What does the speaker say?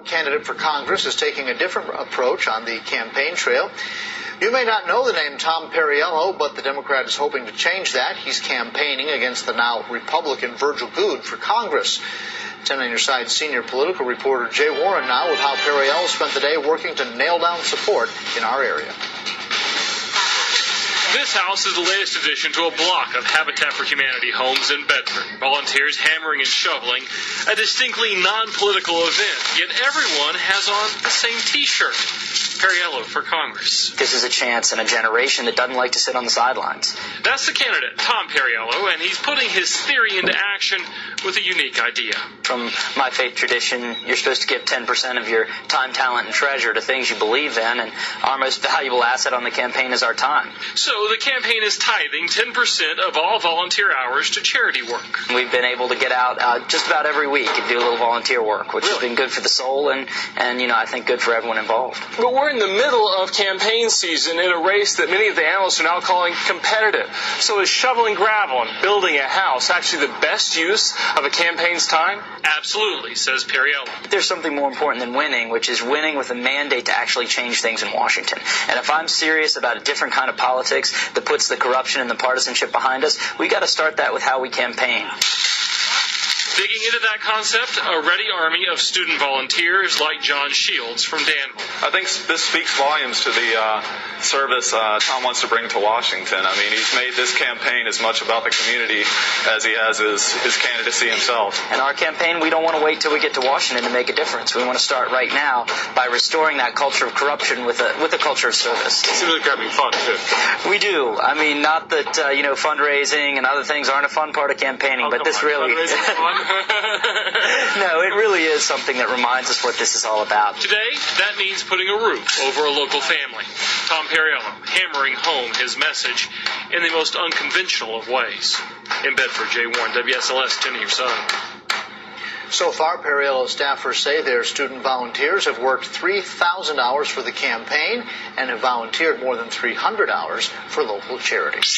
Candidate for Congress is taking a different approach on the campaign trail. You may not know the name Tom Perriello, but the Democrat is hoping to change that. He's campaigning against the now Republican Virgil Goode for Congress. 10 on Your Side senior political reporter Jay Warren now with how Perriello spent the day working to nail down support in our area. This house is the latest addition to a block of Habitat for Humanity homes in Bedford. Volunteers hammering and shoveling, a distinctly non-political event, yet everyone has on the same T-shirt. Perriello for Congress. This is a chance in a generation that doesn't like to sit on the sidelines. That's the candidate, Tom Perriello, and he's putting his theory into action with a unique idea. From my faith tradition, you're supposed to give 10% of your time, talent, and treasure to things you believe in, and our most valuable asset on the campaign is our time. So the campaign is tithing 10% of all volunteer hours to charity work. We've been able to get out just about every week and do a little volunteer work, which has been good for the soul and I think good for everyone involved. But we're in the middle of campaign season in a race that many of the analysts are now calling competitive. So is shoveling gravel and building a house actually the best use of a campaign's time? Absolutely, says Perriello. There's something more important than winning, which is winning with a mandate to actually change things in Washington. And if I'm serious about a different kind of politics that puts the corruption and the partisanship behind us, we got to start that with how we campaign. Digging into that concept, a ready army of student volunteers like John Shields from Danville. I think this speaks volumes to the service Tom wants to bring to Washington. I mean, he's made this campaign as much about the community as he has his candidacy himself. In our campaign, we don't want to wait till we get to Washington to make a difference. We want to start right now by restoring that culture of corruption with a culture of service. It seems like you're having fun, too. We do. I mean, not that, fundraising and other things aren't a fun part of campaigning, but this really... No, it really is something that reminds us what this is all about. Today, that means putting a roof over a local family. Tom Perriello hammering home his message in the most unconventional of ways. In Bedford, Jay Warren, WSLS, 10 on Your Side. So far, Perriello staffers say their student volunteers have worked 3,000 hours for the campaign and have volunteered more than 300 hours for local charities.